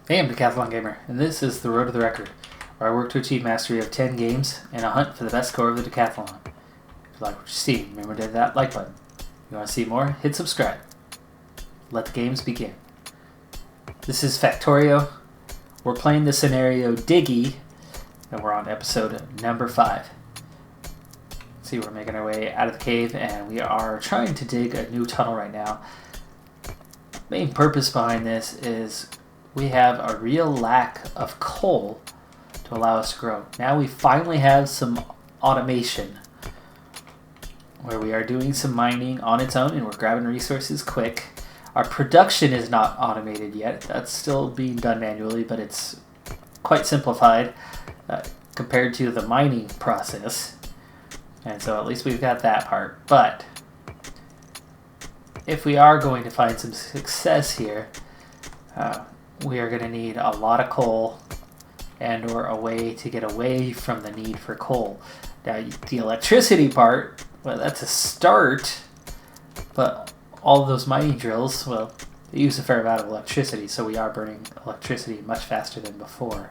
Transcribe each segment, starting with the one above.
Hey, I'm Decathlon Gamer, and this is The Road to the Record, where I work to achieve mastery of 10 games and a hunt for the best score of the Decathlon. If you like what you see, remember to hit that like button. If you want to see more, hit subscribe. Let the games begin. This is Factorio. We're playing the scenario Diggy, and we're on episode number 5. See, we're making our way out of the cave, and we are trying to dig a new tunnel right now. Main purpose behind this is we have a real lack of coal to allow us to grow. Now we finally have some automation where we are doing some mining on its own and we're grabbing resources quick. Our production is not automated yet. That's still being done manually, but it's quite simplified compared to the mining process. And so at least we've got that part. But if we are going to find some success here, we are going to need a lot of coal and or a way to get away from the need for coal. Now, the electricity part, well, that's a start, but all of those mining drills, well, they use a fair amount of electricity, so we are burning electricity much faster than before.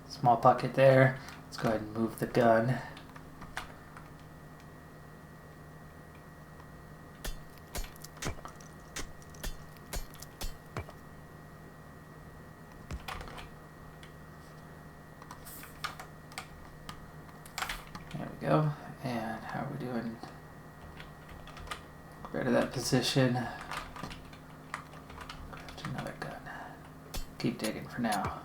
Small bucket there. Let's go ahead and move the gun. There we go. And how are we doing? Get rid of that position. Craft another gun. Keep digging for now.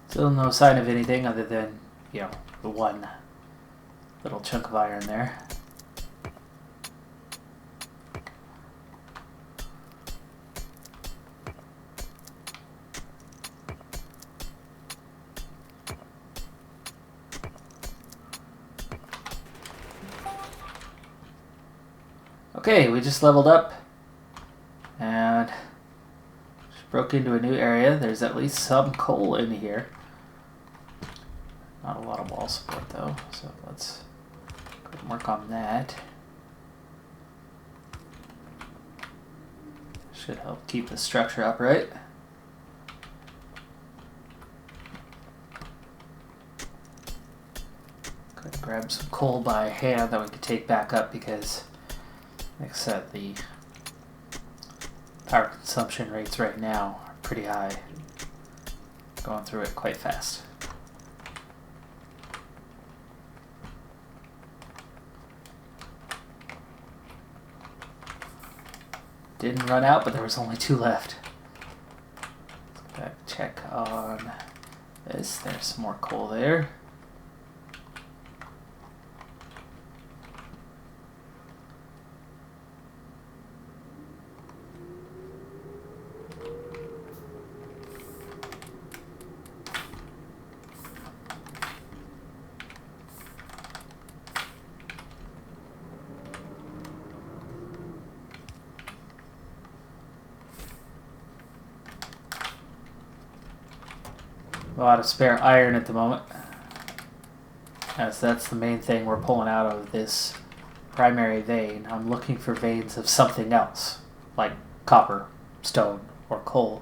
Still no sign of anything other than, the one little chunk of iron there. Okay, we just leveled up and just broke into a new area. There's at least some coal in here. Not a lot of wall support though, so let's go and work on that. Should help keep the structure upright. Go and grab some coal by hand that we can take back up because, like I said, the power consumption rates right now are pretty high. Going through it quite fast. Didn't run out, but there was only 2 left. Let's go back, check on this. There's some more coal there. A lot of spare iron at the moment, as that's the main thing we're pulling out of this primary vein. I'm looking for veins of something else, like copper, stone, or coal.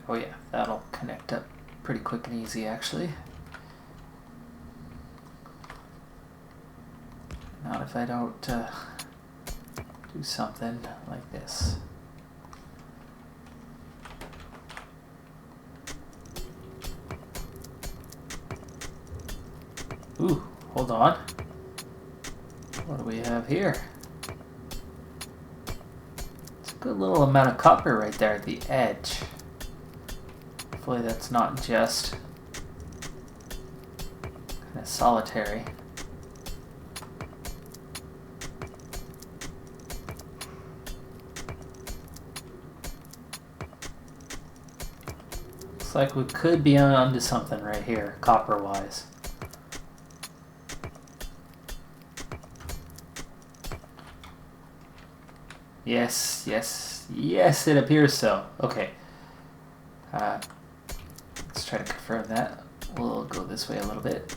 Oh yeah, that'll connect up pretty quick and easy actually. Not if I don't do something like this. Ooh, hold on. What do we have here? It's a good little amount of copper right there at the edge. Hopefully that's not just of solitary. Looks like we could be onto something right here, copper-wise. Yes, yes, yes, it appears so. Okay. Let's try to confirm that. We'll go this way a little bit.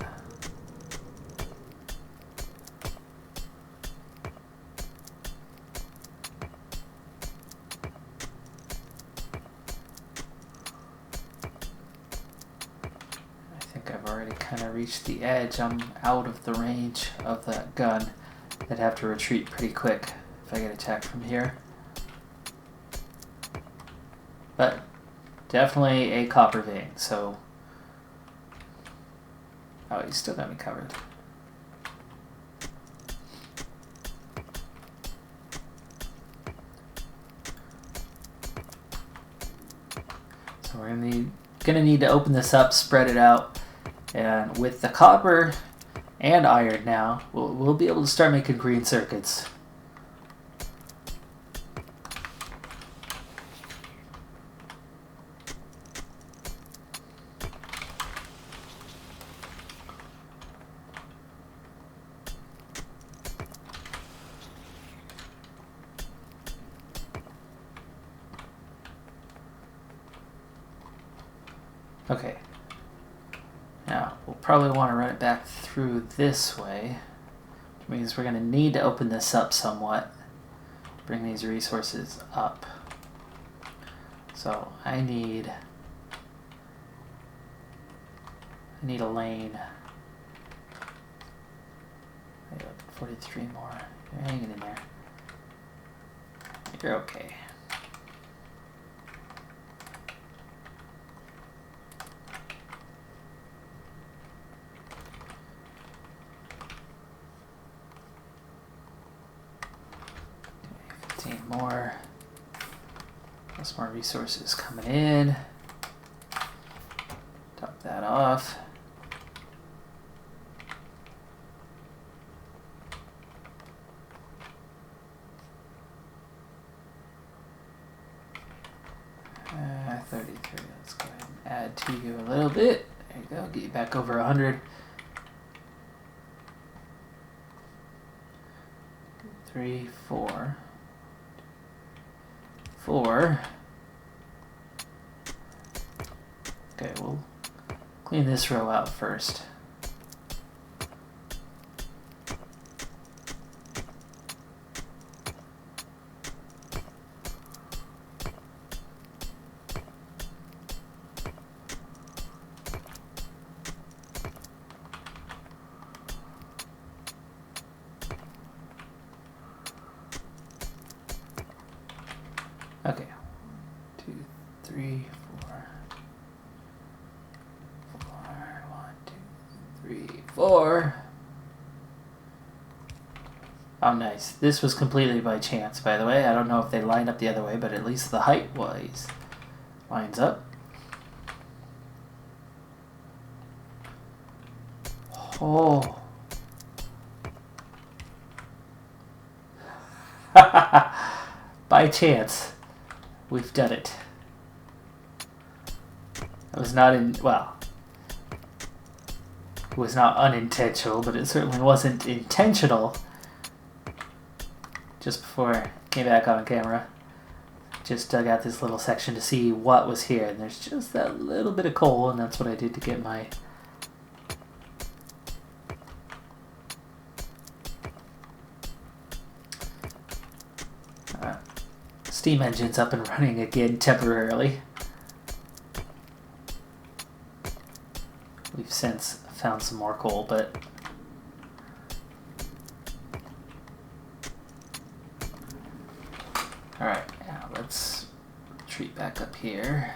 I think I've already kind of reached the edge. I'm out of the range of that gun. I'd have to retreat pretty quick if I get attacked from here. But definitely a copper vein, so... Oh, you still got me covered. So we're gonna need to open this up, spread it out, and with the copper and iron now, we'll be able to start making green circuits. Okay, now we'll probably want to run it back through this way, which means we're going to need to open this up somewhat, bring these resources up. So I need a lane. I got 43 more. You're hanging in there. You're okay. More. Plus more resources coming in. Top that off. Uh, 33. Let's go ahead and add to you a little bit. There you go. Get you back over 100. 3, 4. 4. Okay, we'll clean this row out first. Okay, 2, 3, 4, 4, 1, 2, 3, 4. Oh, nice. This was completely by chance, by the way. I don't know if they lined up the other way, but at least the height-wise lines up. Oh. By chance. We've done it. It was not it was not unintentional, but it certainly wasn't intentional. Just before I came back on camera, just dug out this little section to see what was here, and there's just that little bit of coal, and that's what I did to get my steam engines up and running again temporarily. We've since found some more coal, but alright, now let's retreat back up here.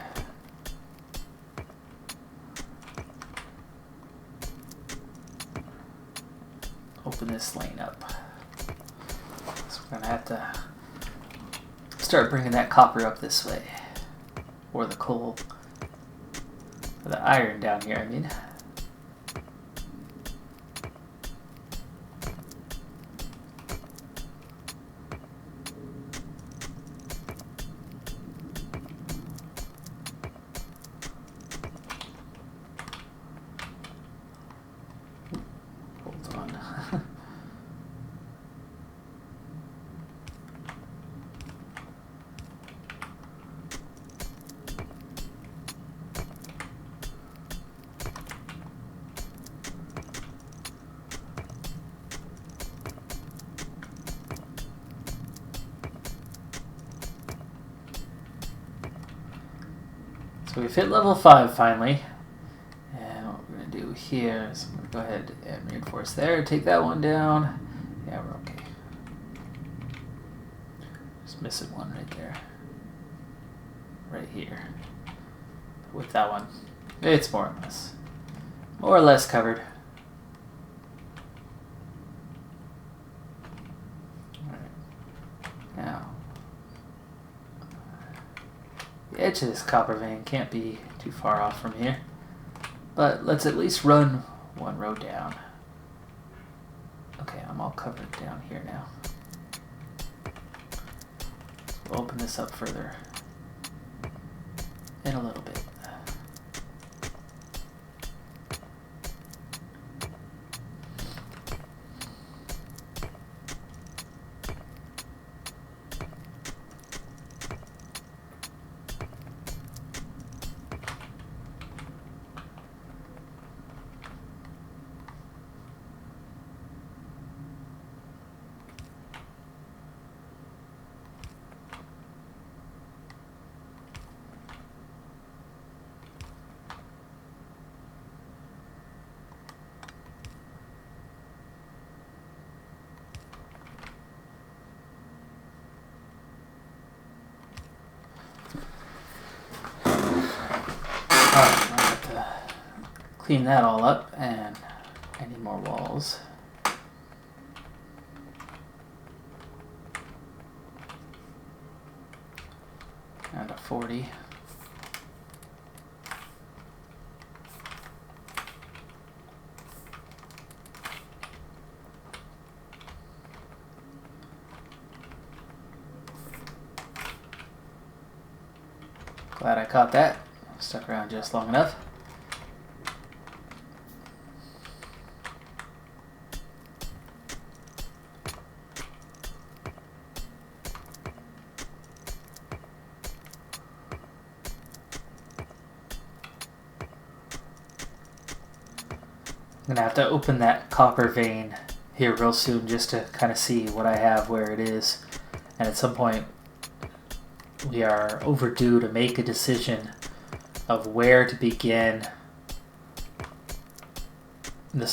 Open this lane up. So we're gonna have to start bringing that copper up this way, or the coal, or the iron down here, I mean. So we've hit level 5 finally. And what we're going to do here is I'm going to go ahead and reinforce there. Take that one down. Yeah, we're okay. Just missing one right there. Right here. With that one, it's more or less covered. All right. Now, the edge of this copper vein can't be too far off from here, but let's at least run one row down. Okay, I'm all covered down here now. So we'll open this up further in a little bit. Alright, I have to clean that all up, and I need more walls. And a 40. Glad I caught that. Stuck around just long enough. I'm gonna have to open that copper vein here real soon just to kind of see what I have, where it is, and at some point we are overdue to make a decision of where to begin the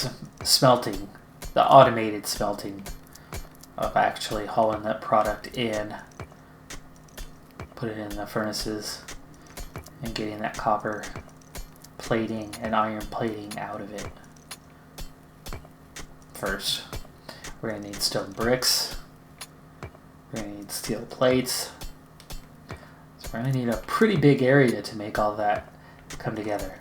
smelting, the automated smelting of actually hauling that product in, put it in the furnaces, and getting that copper plating and iron plating out of it. First, we're going to need stone bricks, we're going to need steel plates. We're going to need a pretty big area to make all that come together.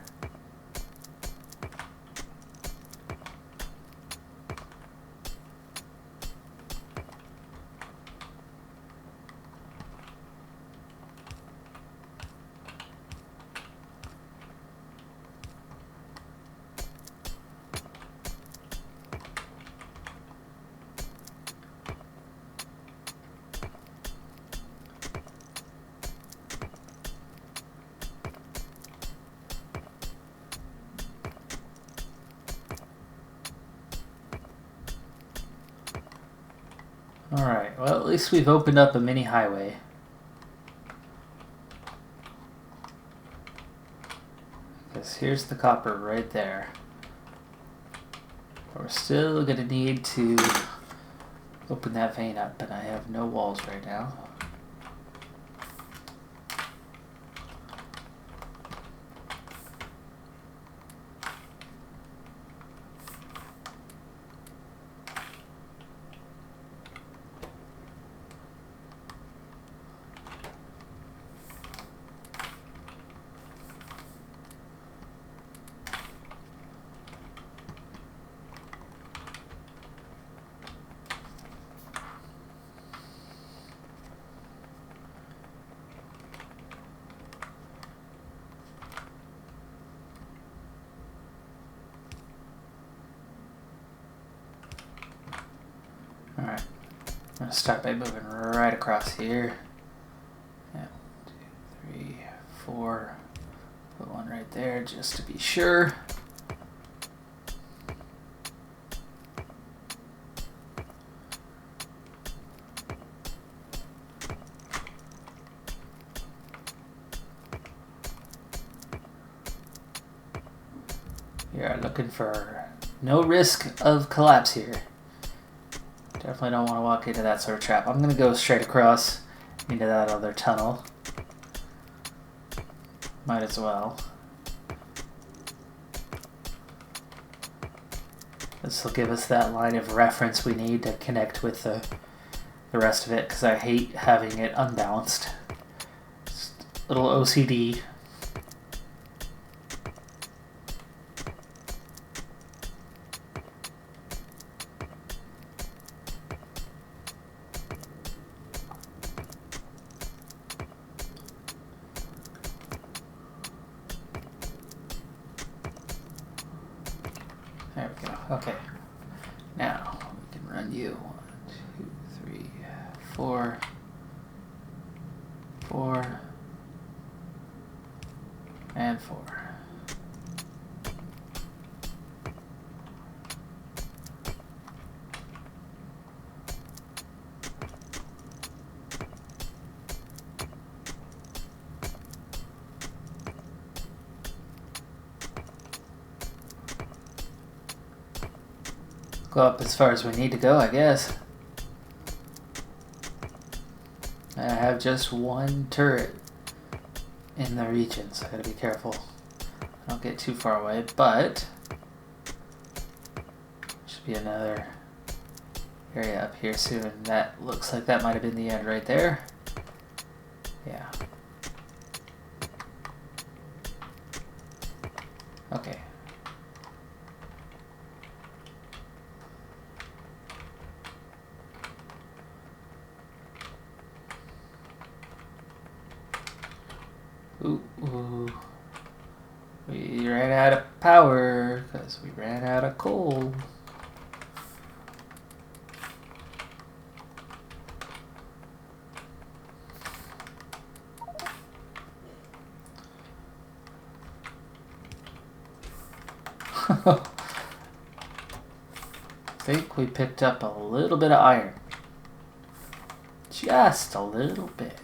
Alright, well at least we've opened up a mini highway. Because here's the copper right there. But we're still going to need to open that vein up, and I have no walls right now. Alright, I'm going to start by moving right across here. 1, 2, 3, 4. Put one right there just to be sure. We are looking for no risk of collapse here. Definitely don't want to walk into that sort of trap. I'm going to go straight across into that other tunnel. Might as well. This will give us that line of reference we need to connect with the rest of it, because I hate having it unbalanced. Just a little OCD. There we go. Okay. Now we can run you. 1, 2, 3, 4. 4. And 4. Go up as far as we need to go, I guess. I have just one turret in the region, so I gotta be careful. I don't get too far away, but should be another area up here soon. That looks like that might have been the end right there. Yeah. Okay. Ooh. We ran out of power because we ran out of coal. I think we picked up a little bit of iron. Just a little bit.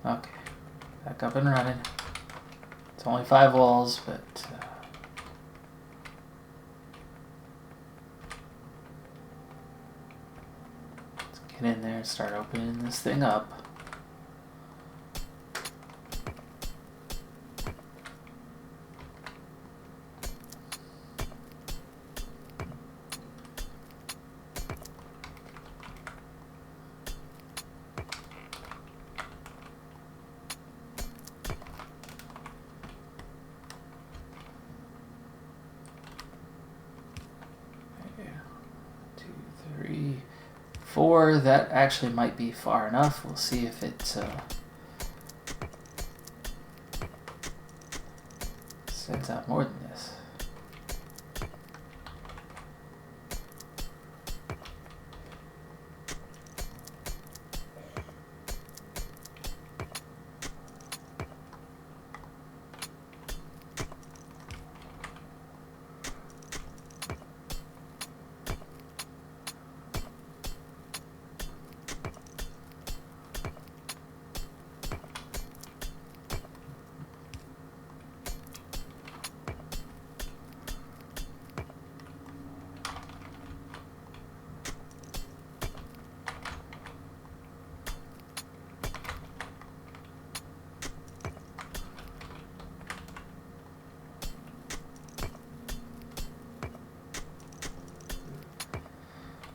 Okay, back up and running. It's only 5 walls, but let's get in there and start opening this thing up. Four, that actually might be far enough. We'll see if it sends out more than this.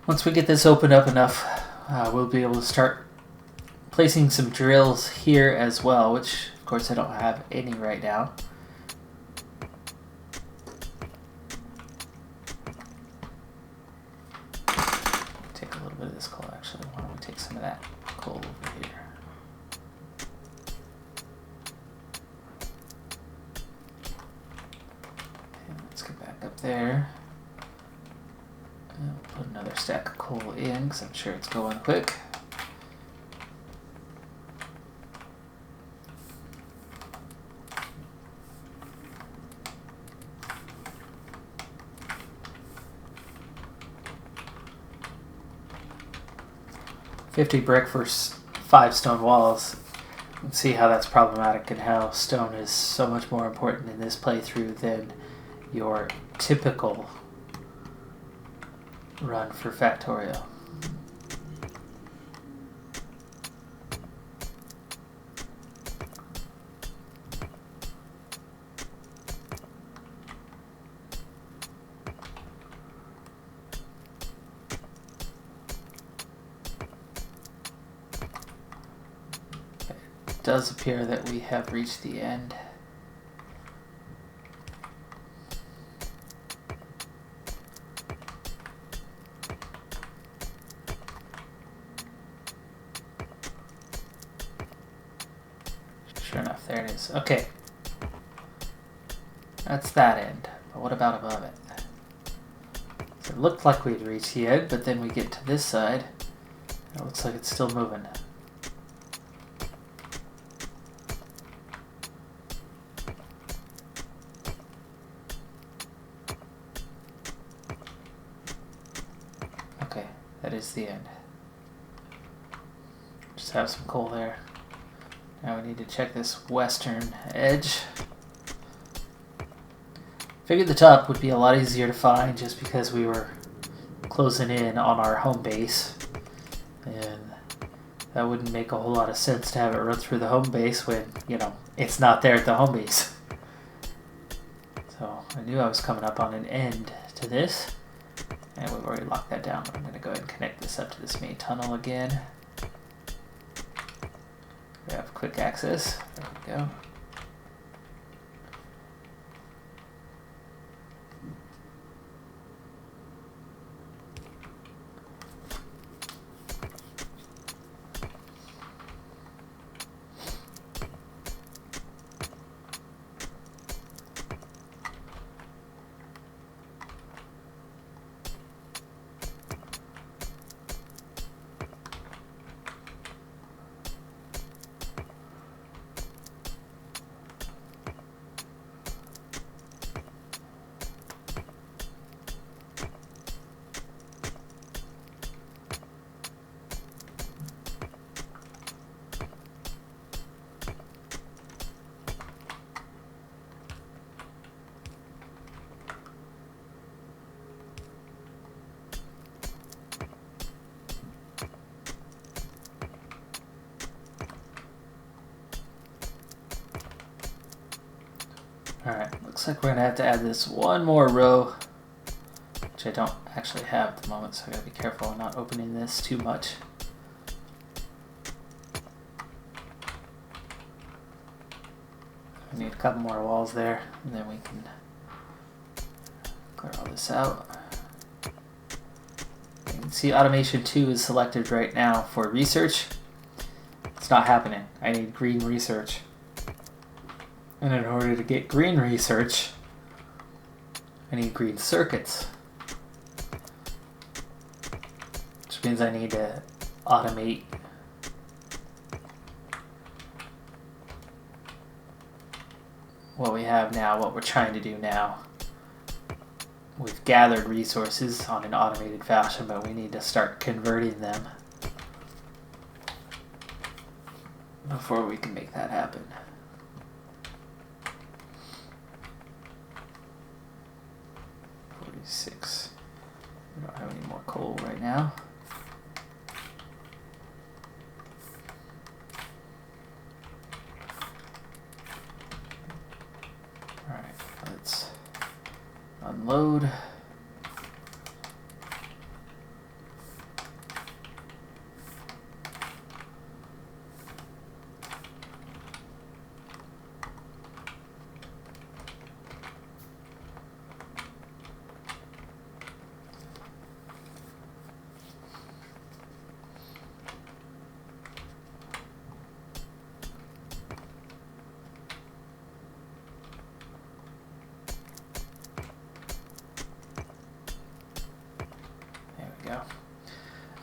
Once we get this opened up enough, we'll be able to start placing some drills here as well, which of course I don't have any right now. Take a little bit of this coal actually. Why don't we take some of that coal over here? And let's get back up there. Put another stack of coal in because I'm sure it's going quick. 50 brick for 5 stone walls. You can see how that's problematic and how stone is so much more important in this playthrough than your typical run for Factorio. It does appear that we have reached the end. Sure enough, there it is. Okay. That's that end. But what about above it? So it looked like we'd reached the end, but then we get to this side. It looks like it's still moving. Okay, that is the end. Just have some coal there. Now we need to check this western edge. Figured the top would be a lot easier to find just because we were closing in on our home base. And that wouldn't make a whole lot of sense to have it run through the home base when, you know, it's not there at the home base. So I knew I was coming up on an end to this. And we've already locked that down. I'm going to go ahead and connect this up to this main tunnel again. We have quick access. There we go. Alright, looks like we're going to have to add this one more row, which I don't actually have at the moment, so I gotta be careful I'm not opening this too much. We need a couple more walls there, and then we can clear all this out. You can see automation 2 is selected right now for research. It's not happening. I need green research. And in order to get green research, I need green circuits. Which means I need to automate what we have now, what we're trying to do now. We've gathered resources on an automated fashion, but we need to start converting them before we can make that happen. We don't have any more coal right now. Alright, let's unload.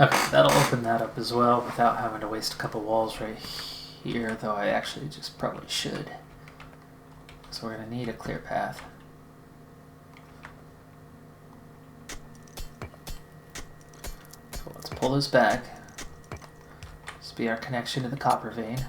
Okay, that'll open that up as well without having to waste a couple walls right here, though I actually just probably should. So we're going to need a clear path. So let's pull this back. be our connection to the copper vein.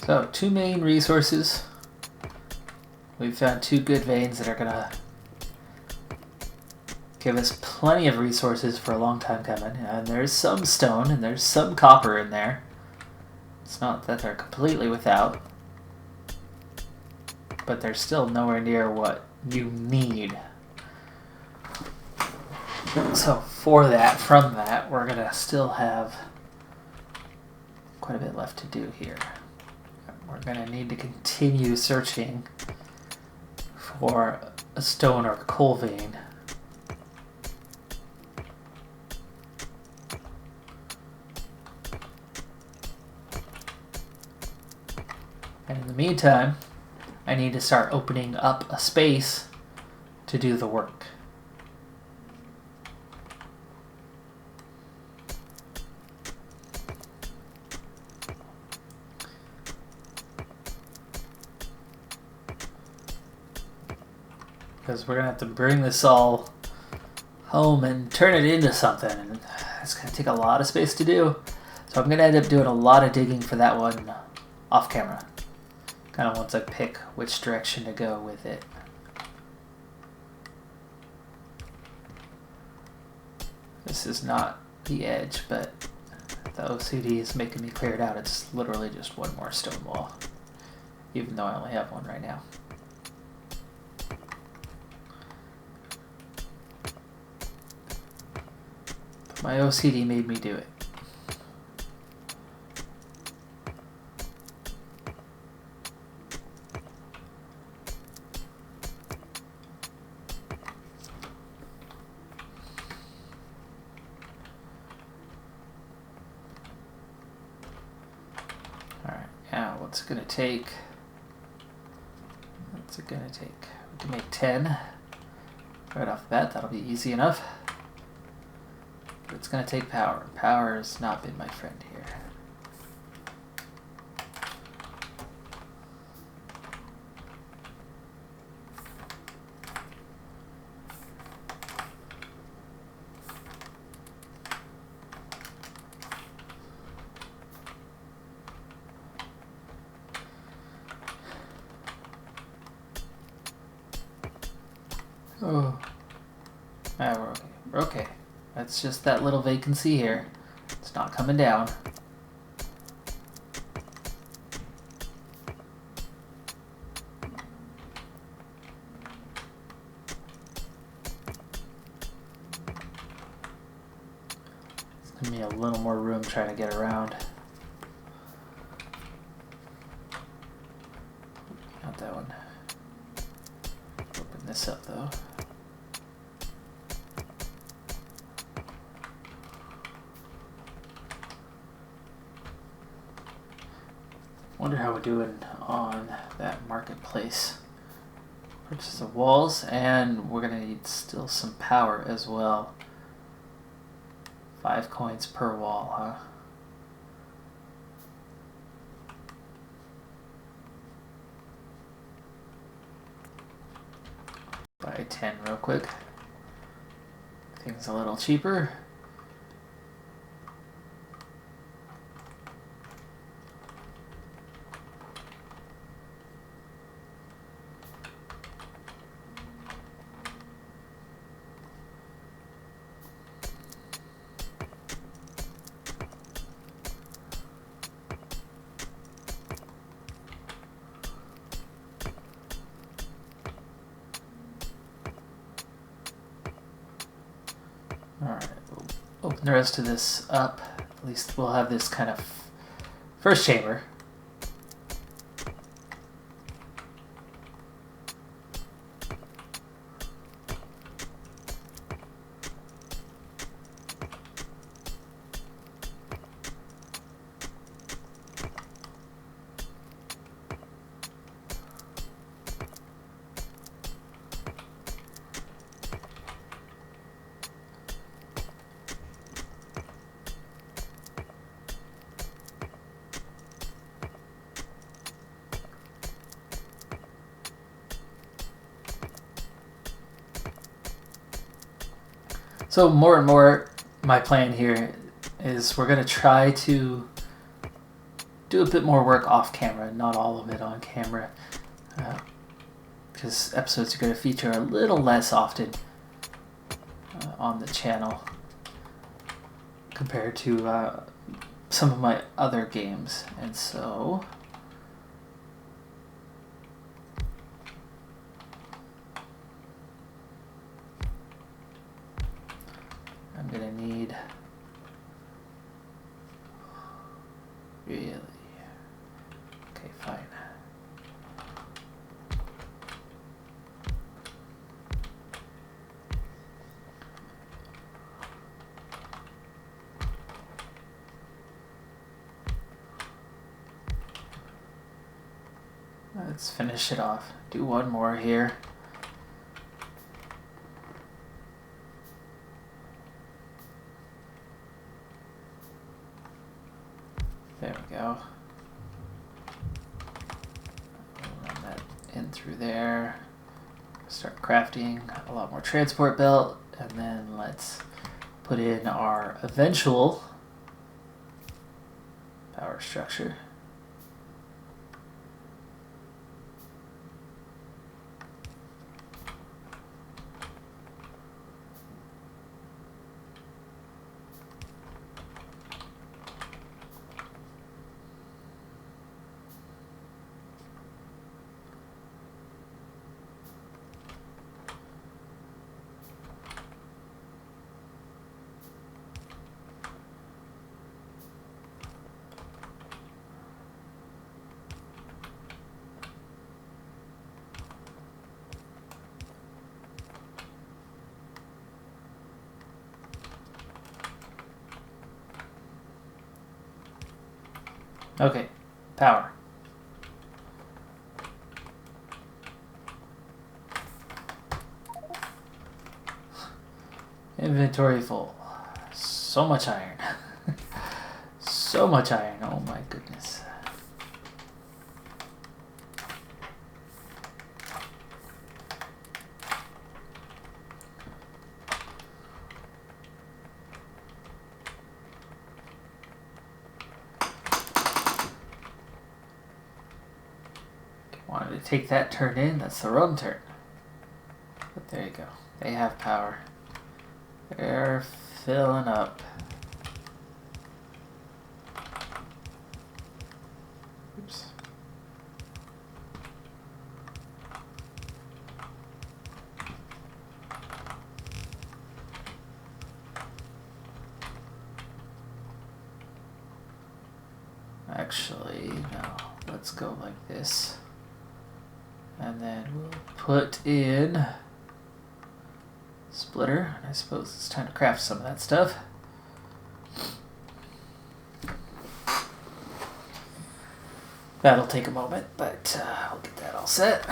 So, 2 main resources. We've found 2 good veins that are going to give us plenty of resources for a long time coming. And there's some stone and there's some copper in there. It's not that they're completely without, but they're still nowhere near what you need. So from that, we're going to still have quite a bit left to do here. We're going to need to continue searching for a stone or coal vein. And in the meantime, I need to start opening up a space to do the work. Because we're going to have to bring this all home and turn it into something. And it's going to take a lot of space to do. So I'm going to end up doing a lot of digging for that one off camera. Kind of once I pick which direction to go with it. This is not the edge, but the OCD is making me clear it out. It's literally just one more stone wall, even though I only have one right now. But my OCD made me do it. What's it going to take? What's it going to take? We can make 10 right off the bat. That'll be easy enough. But it's going to take power. Power has not been my friend here. Oh, we're okay. We're okay. That's just that little vacancy here. It's not coming down. It's giving me a little more room trying to get around. Not that one. Open this up though. Wonder how we're doing on that marketplace. Purchase of walls, and we're gonna need still some power as well. 5 coins per wall, huh? Buy 10 real quick. Things a little cheaper. Alright, we'll open the rest of this up. At least we'll have this kind of first chamber. So more and more, my plan here is we're going to try to do a bit more work off camera, not all of it on camera, because episodes are going to feature a little less often on the channel compared to some of my other games. And so I'm going to need really, okay, fine. Let's finish it off. Do one more here. There we go. Run that in through there. Start crafting a lot more transport belt, and then let's put in our eventual power structure. Okay, power. Inventory full. So much iron. So much iron, oh my goodness. Wanted to take that turn in, that's the wrong turn. But there you go, they have power. They're filling up. Oops. Actually, no, let's go like this. And then we'll put in splitter. I suppose it's time to craft some of that stuff. That'll take a moment, but I'll get that all set.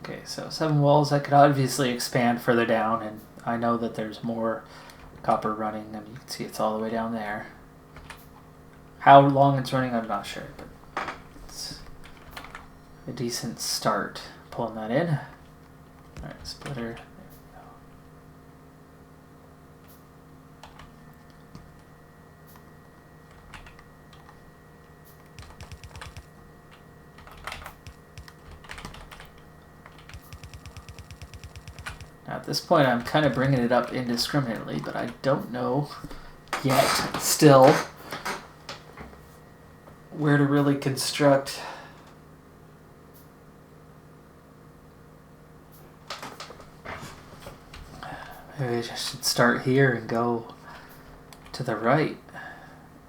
Okay, so 7 walls. I could obviously expand further down, and I know that there's more copper running. I mean, you can see it's all the way down there. How long it's running, I'm not sure, but it's a decent start pulling that in. Alright, splitter. Now at this point I'm kind of bringing it up indiscriminately, but I don't know yet still where to really construct maybe I should start here and go to the right.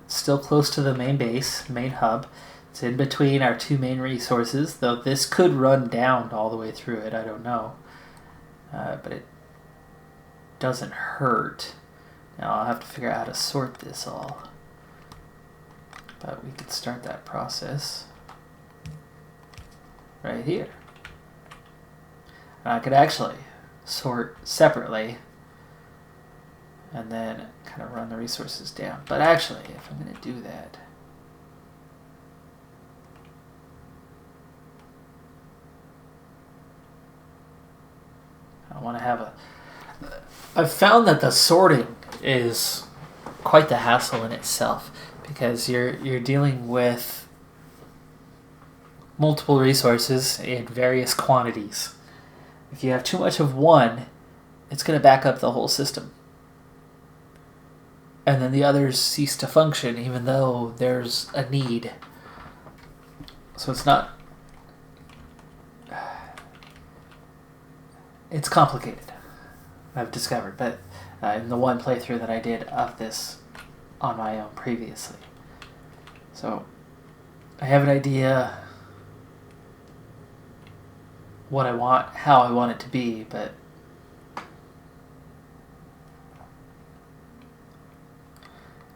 It's still close to the main base, main hub. It's in between our two main resources, though this could run down all the way through it, I don't know. But it doesn't hurt. Now I'll have to figure out how to sort this all. But we could start that process right here. And I could actually sort separately and then kind of run the resources down. But actually, if I'm going to do that, I want to have a... I've found that the sorting is quite the hassle in itself, because you're dealing with multiple resources in various quantities. If you have too much of one, it's going to back up the whole system. And then the others cease to function even though there's a need. So it's not... It's complicated, I've discovered, but in the one playthrough that I did of this on my own previously. So I have an idea what I want, how I want it to be, but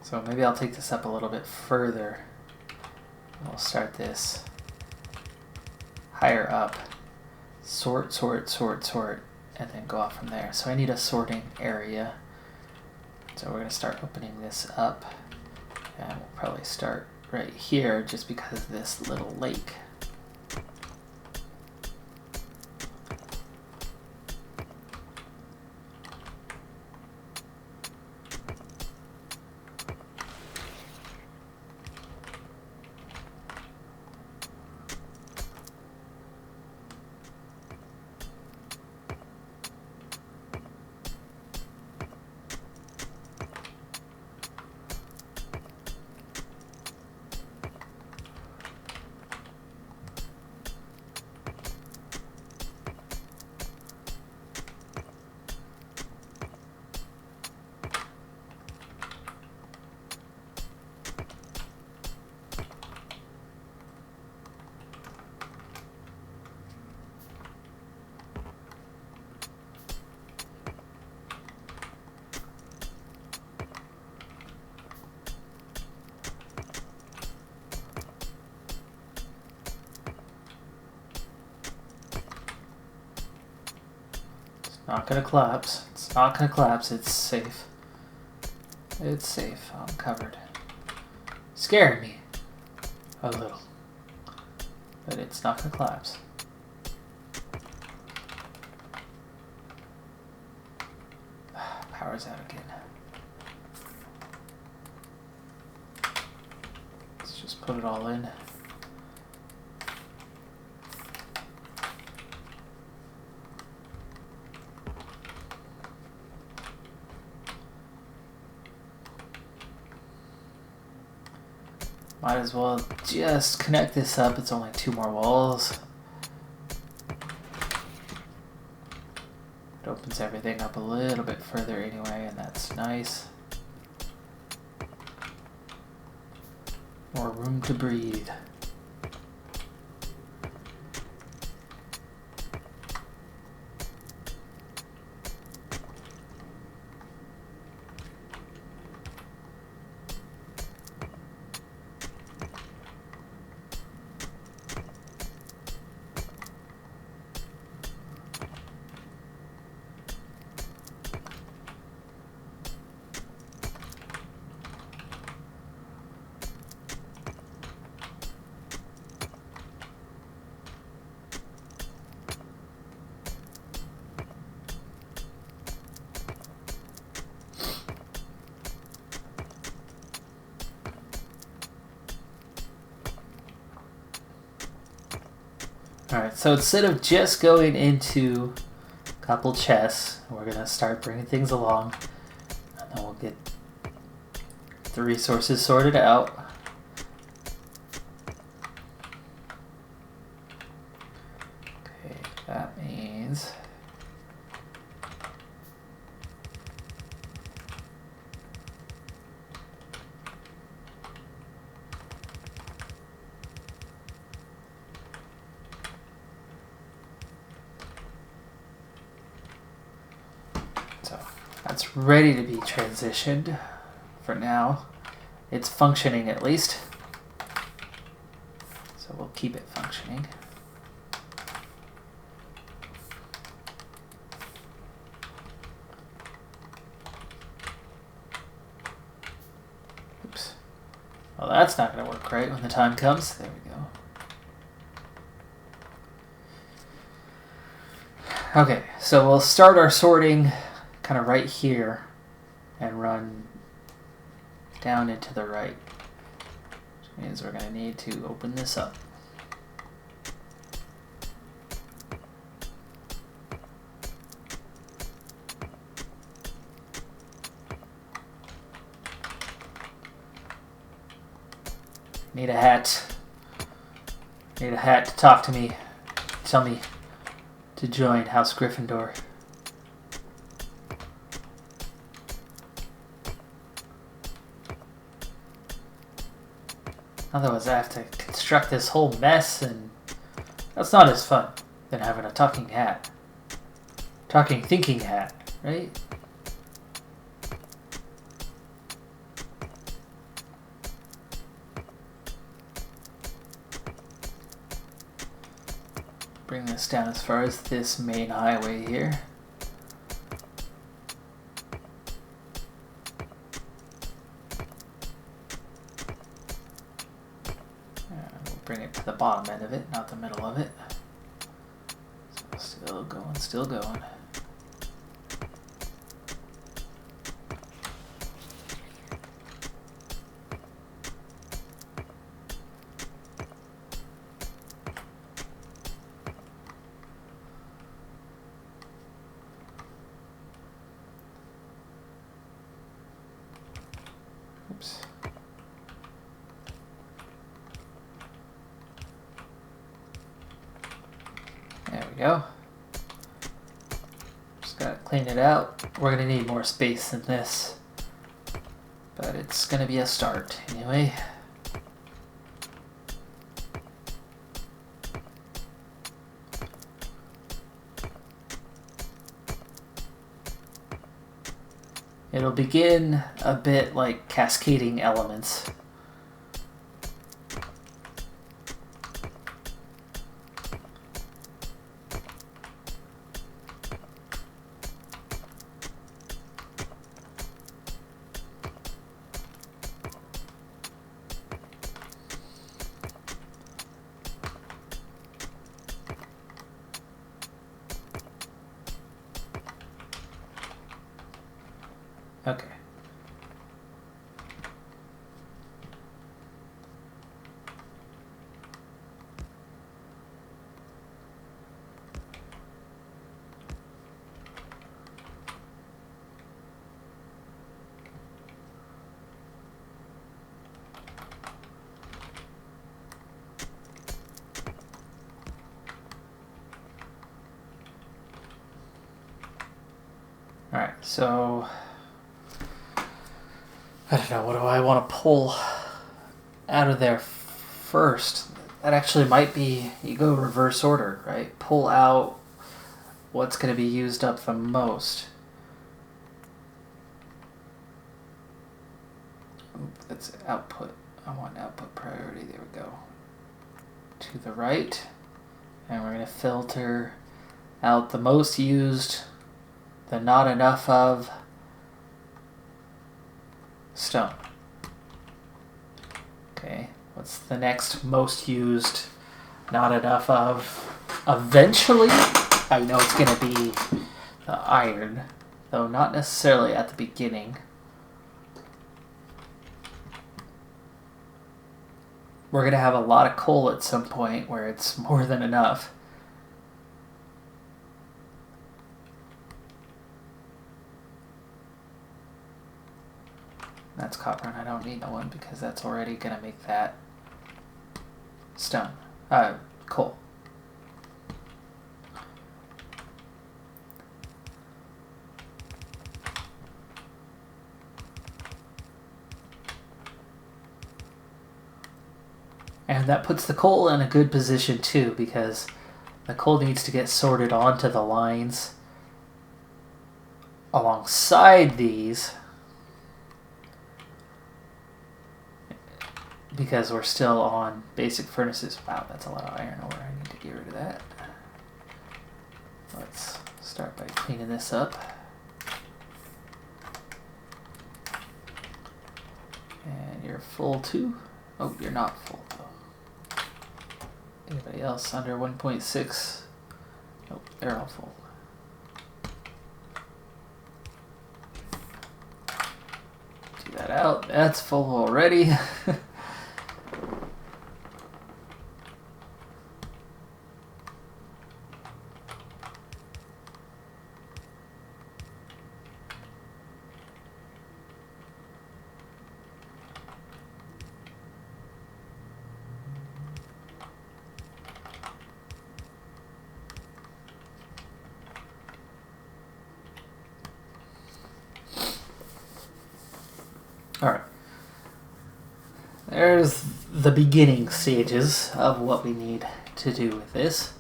so maybe I'll take this up a little bit further. We'll start this higher up. Sort, sort, sort, sort, and then go off from there. So I need a sorting area. So we're going to start opening this up. And we'll probably start right here just because of this little lake. Not gonna collapse. It's not gonna collapse. It's safe. It's safe. I'm covered. Scared me a little, but it's not gonna collapse. Power's out again. Let's just put it all in. Might as well just connect this up. It's only 2 more walls. It opens everything up a little bit further anyway, and that's nice. More room to breathe. Alright, so instead of just going into a couple chests, we're going to start bringing things along, and then we'll get the resources sorted out. Okay, that means... That's ready to be transitioned for now. It's functioning at least. So we'll keep it functioning. Well, that's not going to work right when the time comes. There we go. Okay, so we'll start our sorting kind of right here and run down into the right. Which means we're going to need to open this up. Need a hat. Need a hat to talk to me. Tell me to join House Gryffindor. Otherwise I have to construct this whole mess, and that's not as fun than having a talking hat. Talking thinking hat, right? Bring this down as far as this main highway here. We'll bring it to the bottom end of it, not the middle of it. So still going, still going. Oops. There we go. Just gotta clean it out. We're gonna need more space than this, but it's gonna be a start anyway. It'll begin a bit like cascading elements. Okay. All right, so I don't know, what do I want to pull out of there first? That actually might be, you go reverse order, right? Pull out what's going to be used up the most. Oop, that's output. I want output priority. There we go. To the right. And we're going to filter out the most used, the not enough of, stone. Okay, what's the next most used, not enough of? Eventually, I know it's going to be the iron, though not necessarily at the beginning. We're going to have a lot of coal at some point where it's more than enough. That's copper, and I don't need that one because that's already going to make that stone. Coal. And that puts the coal in a good position too, because the coal needs to get sorted onto the lines alongside these, because we're still on basic furnaces. Wow, that's a lot of iron ore. I need to get rid of that. Let's start by cleaning this up. And you're full too. Oh, you're not full though. Anybody else under 1.6? Nope, they're all full. Do that out. That's full already. Alright. There's the beginning stages of what we need to do with this.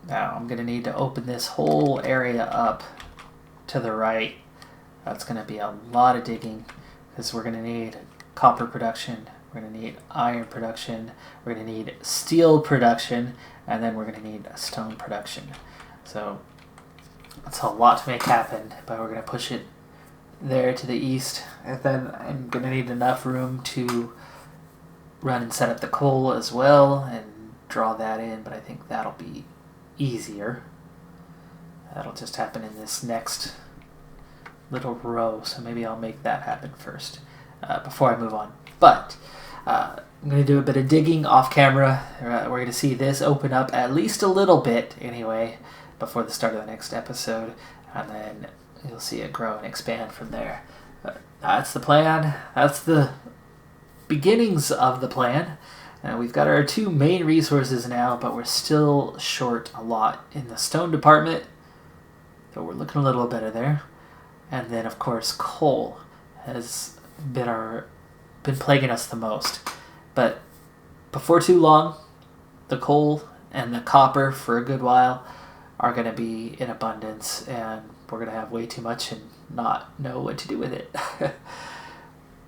Now I'm going to need to open this whole area up to the right. That's going to be a lot of digging because we're going to need copper production, we're going to need iron production, we're going to need steel production, and then we're going to need stone production. So that's a lot to make happen, but we're going to push it there to the east, and then I'm going to need enough room to run and set up the coal as well and draw that in, but I think that'll be easier. That'll just happen in this next little row, so maybe I'll make that happen first before I move on. But I'm going to do a bit of digging off camera. We're going to see this open up at least a little bit anyway before the start of the next episode, and then you'll see it grow and expand from there. That's the plan. That's the beginnings of the plan. We've got our two main resources now, but we're still short a lot in the stone department. So we're looking a little better there. And then, of course, coal has been plaguing us the most. But before too long, the coal and the copper for a good while are going to be in abundance, and we're going to have way too much and not know what to do with it.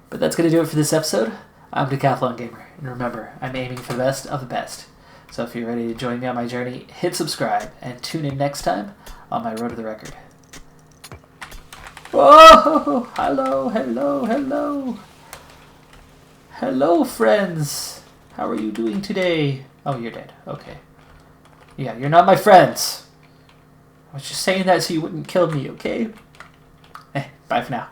But that's going to do it for this episode. I'm Decathlon Gamer, and remember, I'm aiming for the best of the best. So if you're ready to join me on my journey, hit subscribe, and tune in next time on my road to the record. Whoa! Hello, hello, hello! Hello, friends! How are you doing today? Oh, you're dead. Okay. Yeah, you're not my friends. I was just saying that so you wouldn't kill me, okay? Bye for now.